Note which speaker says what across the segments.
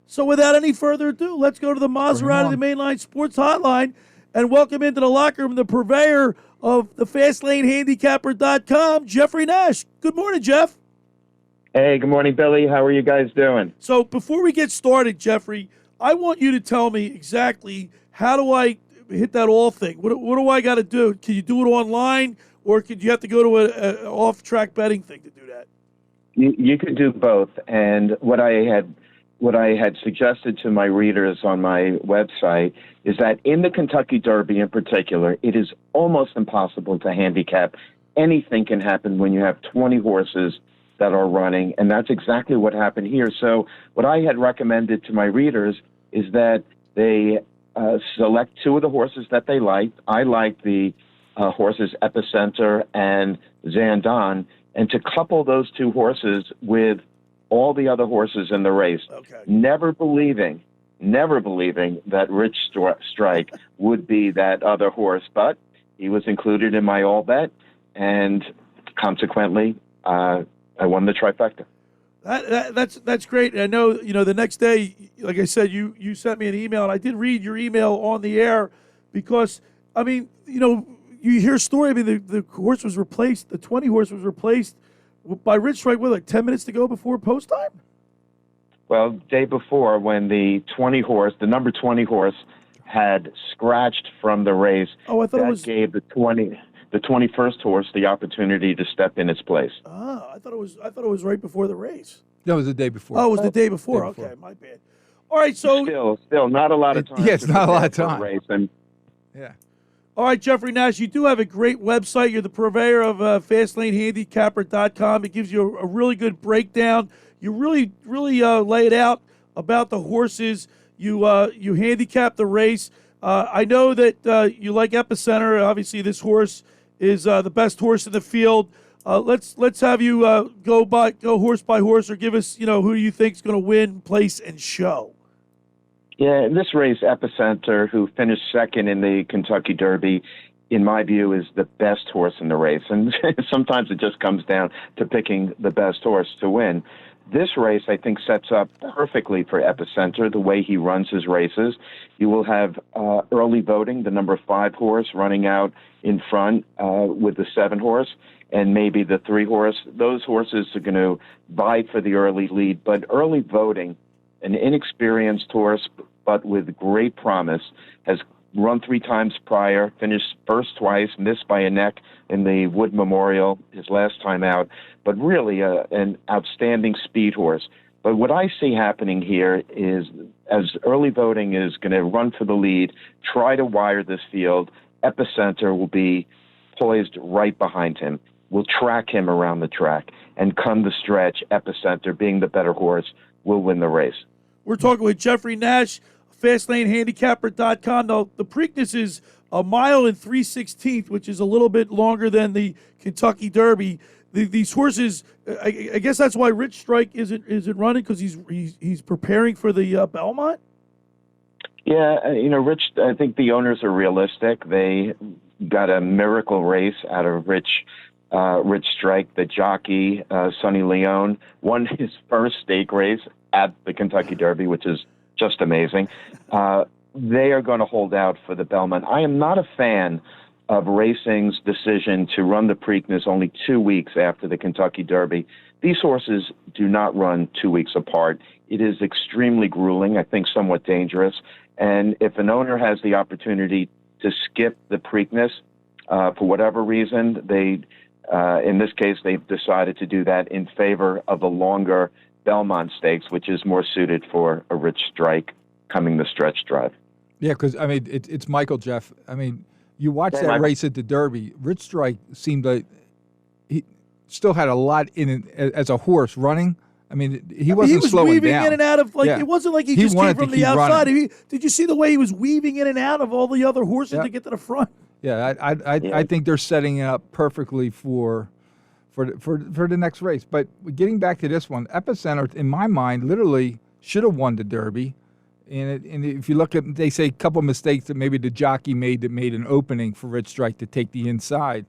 Speaker 1: So without any further ado, let's go to the Maserati, the Mainline Sports Hotline, and welcome into the locker room the purveyor of the FastLaneHandicapper.com, Jeffery Nash. Good morning, Jeff.
Speaker 2: Hey, good morning, Billy. How are you guys doing?
Speaker 1: So before we get started, Jeffery, I want you to tell me exactly how do I hit that all thing? What do I got to do? Can you do it online, or could you have to go to an off-track betting thing to do that?
Speaker 2: You could do both. And what I had suggested to my readers on my website is that in the Kentucky Derby in particular, it is almost impossible to handicap. Anything can happen when you have 20 horses that are running, and that's exactly what happened here. So what I had recommended to my readers is that they select two of the horses that they liked. I liked the horses Epicenter and Zandon, and to couple those two horses with all the other horses in the race, never believing that Rich Strike would be that other horse, but he was included in my all bet, and consequently, I won the trifecta.
Speaker 1: That's great. And I know, the next day, like I said, you sent me an email, and I did read your email on the air because, you hear a story. I mean, the horse was replaced, the 20 horse was replaced by Rich Strike with like 10 minutes to go before post time?
Speaker 2: Well, day before, when the number 20 horse had scratched from the race, gave the 21st horse the opportunity to step in its place.
Speaker 1: I thought it was right before the race.
Speaker 3: No, it was the day before.
Speaker 1: Oh, it was the day before. Okay, my bad. All right, so
Speaker 2: still not a lot of time.
Speaker 3: Yes, not a lot of time.
Speaker 2: Race and,
Speaker 3: yeah.
Speaker 1: All right, Jeffery Nash, you do have a great website. You're the purveyor of FastLaneHandicapper.com. It gives you a really good breakdown. You really lay it out about the horses. You handicap the race. I know that you like Epicenter. Obviously, this horse is the best horse in the field. Let's have you go horse by horse, or give us who you think is going to win, place, and show.
Speaker 2: Yeah, in this race, Epicenter, who finished second in the Kentucky Derby, in my view, is the best horse in the race. And sometimes it just comes down to picking the best horse to win. This race, I think, sets up perfectly for Epicenter, the way he runs his races. You will have early voting, the number 5 horse running out in front with the 7 horse, and maybe the 3 horse. Those horses are going to vie for the early lead, but early voting, an inexperienced horse, but with great promise, has run 3 times prior, finished first twice, missed by a neck in the Wood Memorial his last time out, but really an outstanding speed horse. But what I see happening here is, as early voting is going to run for the lead, try to wire this field, Epicenter will be poised right behind him. We'll track him around the track, and come the stretch, Epicenter, being the better horse, will win the race.
Speaker 1: We're talking with Jeffery Nash, FastLaneHandicapper.com. Now, the Preakness is 1 mile and 3/16, which is a little bit longer than the Kentucky Derby. These horses, I guess that's why Rich Strike isn't running, because he's preparing for the Belmont.
Speaker 2: Yeah, Rich. I think the owners are realistic. They got a miracle race out of Rich Strike. The jockey, Sonny Leone, won his first stake race at the Kentucky Derby, which is just amazing. They are going to hold out for the Belmont. I am not a fan of racing's decision to run the Preakness only 2 weeks after the Kentucky Derby. These horses do not run 2 weeks apart. It is extremely grueling, I think somewhat dangerous. And if an owner has the opportunity to skip the Preakness for whatever reason, in this case, they've decided to do that in favor of the longer Belmont Stakes, which is more suited for a Rich Strike coming the stretch drive.
Speaker 3: Yeah, because, it's Michael, Jeff. You watch that race at the Derby, Rich Strike seemed like he still had a lot in it as a horse running. He wasn't slowing
Speaker 1: weaving
Speaker 3: down.
Speaker 1: In and out of, it wasn't like he just came from the outside. Did you see the way he was weaving in and out of all the other horses to get to the front?
Speaker 3: Yeah, I think they're setting it up perfectly for the next race. But getting back to this one, Epicenter, in my mind, literally should have won the Derby. And if you look at, they say a couple mistakes that maybe the jockey made that made an opening for Rich Strike to take the inside.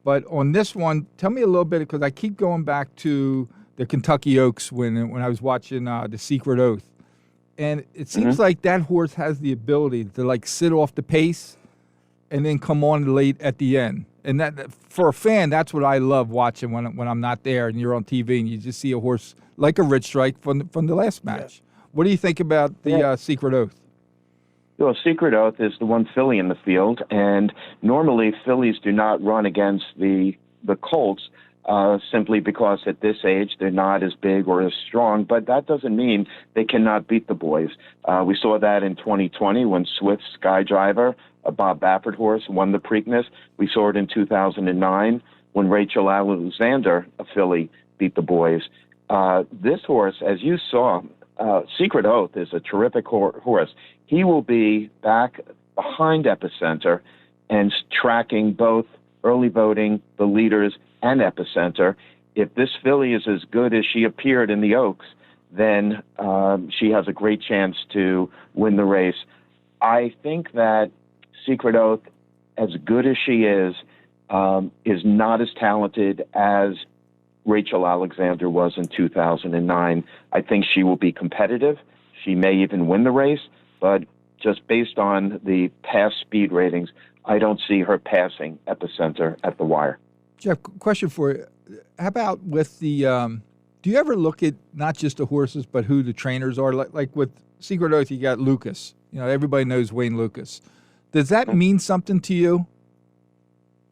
Speaker 3: But on this one, tell me a little bit, because I keep going back to the Kentucky Oaks when I was watching The Secret Oath. And it seems like that horse has the ability to like sit off the pace and then come on late at the end. And that, for a fan, that's what I love watching when I'm not there and you're on TV and you just see a horse like a Rich Strike from the last match. Yeah. What do you think about the Secret Oath?
Speaker 2: Well, Secret Oath is the one filly in the field, and normally fillies do not run against the colts simply because at this age they're not as big or as strong, but that doesn't mean they cannot beat the boys. We saw that in 2020 when Swift Skydriver, a Bob Baffert horse, won the Preakness. We saw it in 2009 when Rachel Alexander, a filly, beat the boys. This horse, as you saw, Secret Oath is a terrific horse. He will be back behind Epicenter and tracking both early voting, the leaders, and Epicenter. If this filly is as good as she appeared in the Oaks, then she has a great chance to win the race. I think that Secret Oath, as good as she is not as talented as Rachel Alexander was in 2009. I think she will be competitive. She may even win the race, but just based on the past speed ratings, I don't see her passing Epicenter at the wire.
Speaker 3: Jeff, question for you. How about with the, do you ever look at not just the horses, but who the trainers are? Like with Secret Oath, you got Lucas. You know, everybody knows Wayne Lucas. Does that mean something to you?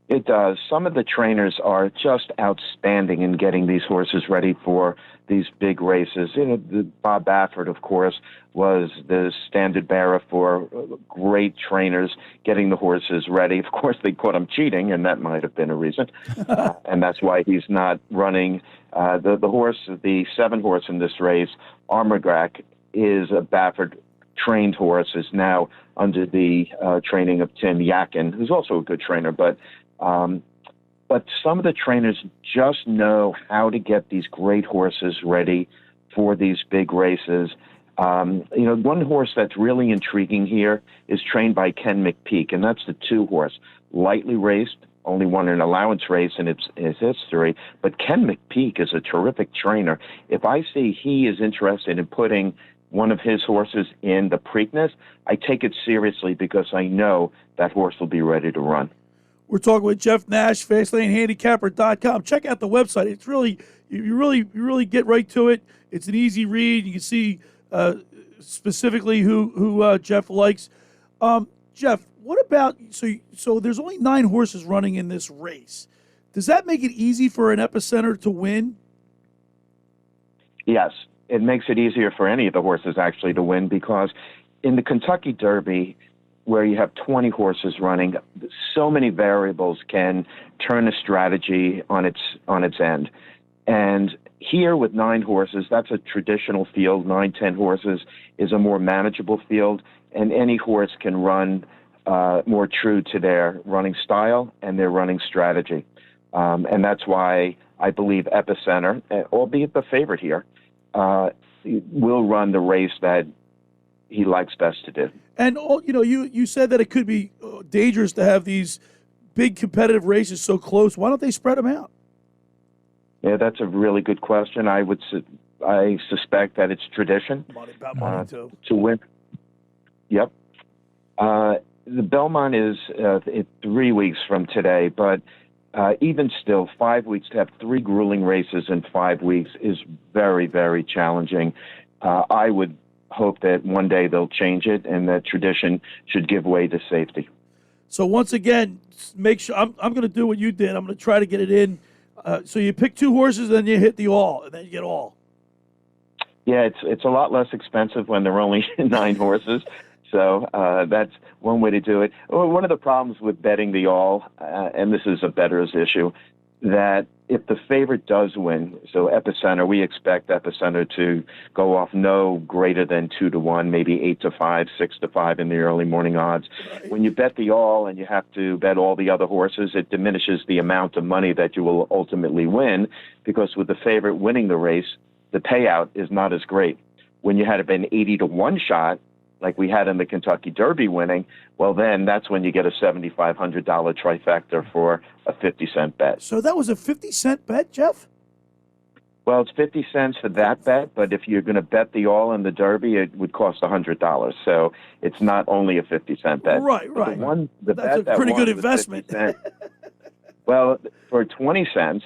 Speaker 2: It does. Some of the trainers are just outstanding in getting these horses ready for these big races. You know, Bob Baffert, of course, was the standard bearer for great trainers getting the horses ready. Of course, they caught him cheating, and that might have been a reason. And that's why he's not running. The horse, the 7 horse in this race, Armagrac, is a Baffert-trained horse, is now under the training of Tim Yakin, who's also a good trainer, but some of the trainers just know how to get these great horses ready for these big races. You know, one horse that's really intriguing here is trained by Ken McPeak, and that's the 2 horse. Lightly raced, only won an allowance race in its history, but Ken McPeak is a terrific trainer. If I see he is interested in putting one of his horses in the Preakness, I take it seriously because I know that horse will be ready to run.
Speaker 1: We're talking with Jeff Nash, FastlaneHandicapper.com. Check out the website. It's really, you really get right to it. It's an easy read. You can see specifically who Jeff likes. Jeff, what about, so there's only 9 horses running in this race. Does that make it easy for an Epicenter to win?
Speaker 2: Yes, it makes it easier for any of the horses actually to win, because in the Kentucky Derby, where you have 20 horses running, so many variables can turn a strategy on its end. And here with 9 horses, that's a traditional field. 9, 10 horses is a more manageable field, and any horse can run more true to their running style and their running strategy. And that's why I believe Epicenter, albeit the favorite here, will run the race that he likes best to do.
Speaker 1: And, you know, you said that it could be dangerous to have these big competitive races so close. Why don't they spread them out?
Speaker 2: Yeah, that's a really good question. I suspect that it's tradition.
Speaker 1: Money too.
Speaker 2: To win. Yep. The Belmont is 3 weeks from today, but even still, 5 weeks, to have 3 grueling races in 5 weeks is very, very challenging. I would hope that one day they'll change it and that tradition should give way to safety.
Speaker 1: So once again, make sure I'm going to do what you did. I'm going to try to get it in. So you pick 2 horses, then you hit the all, and then you get all.
Speaker 2: Yeah, it's a lot less expensive when there are only 9 horses. So that's one way to do it. One of the problems with betting the all, and this is a bettor's issue, that if the favorite does win, so Epicenter, we expect Epicenter to go off no greater than 2-1, maybe 8-5, 6-5 in the early morning odds. Right. When you bet the all and you have to bet all the other horses, it diminishes the amount of money that you will ultimately win, because with the favorite winning the race, the payout is not as great. When you had been 80-1 shot, like we had in the Kentucky Derby winning, well, then that's when you get a $7,500 trifecta for a 50-cent bet.
Speaker 1: So that was a 50-cent bet, Jeff?
Speaker 2: Well, it's 50 cents for that bet, but if you're going to bet the all in the Derby, it would cost $100. So it's not only a 50-cent bet.
Speaker 1: Right,
Speaker 2: But
Speaker 1: right.
Speaker 2: The
Speaker 1: That's
Speaker 2: bet
Speaker 1: a pretty
Speaker 2: that
Speaker 1: good
Speaker 2: won was
Speaker 1: investment.
Speaker 2: 50 cents. Well, for 20 cents,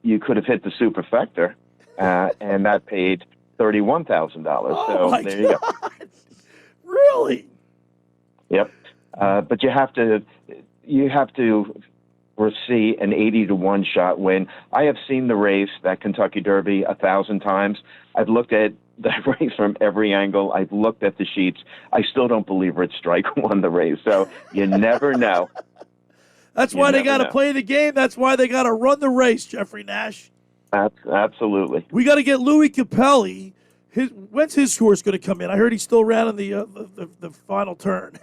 Speaker 2: you could have hit the superfecta, and that paid $31,000.
Speaker 1: Oh,
Speaker 2: So
Speaker 1: my
Speaker 2: there you go.
Speaker 1: God. Really?
Speaker 2: Yep. But you have to foresee an 80-1 shot win. I have seen the race, that Kentucky Derby, 1,000 times. I've looked at that race from every angle. I've looked at the sheets. I still don't believe Rich Strike won the race. So you never know.
Speaker 1: That's why they got to play the game. That's why they got to run the race, Jeffrey Nash.
Speaker 2: Absolutely.
Speaker 1: We got to get Louis Capelli. When's his horse going to come in? I heard he's still around in the final turn.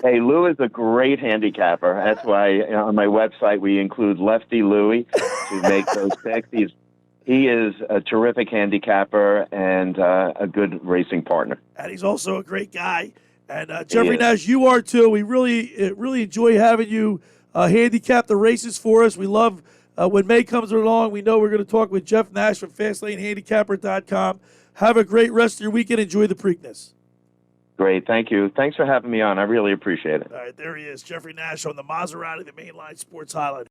Speaker 2: Hey, Lou is a great handicapper. That's why on my website we include Lefty Louie to make those picks. He is a terrific handicapper and a good racing partner.
Speaker 1: And he's also a great guy. And Jeffrey Nash, you are too. We really enjoy having you handicap the races for us. We love when May comes along. We know we're going to talk with Jeff Nash from FastlaneHandicapper.com. Have a great rest of your weekend. Enjoy the Preakness.
Speaker 2: Great. Thank you. Thanks for having me on. I really appreciate it.
Speaker 1: All right, there he is, Jeffrey Nash on the Maserati, the Mainline Sports Highlight.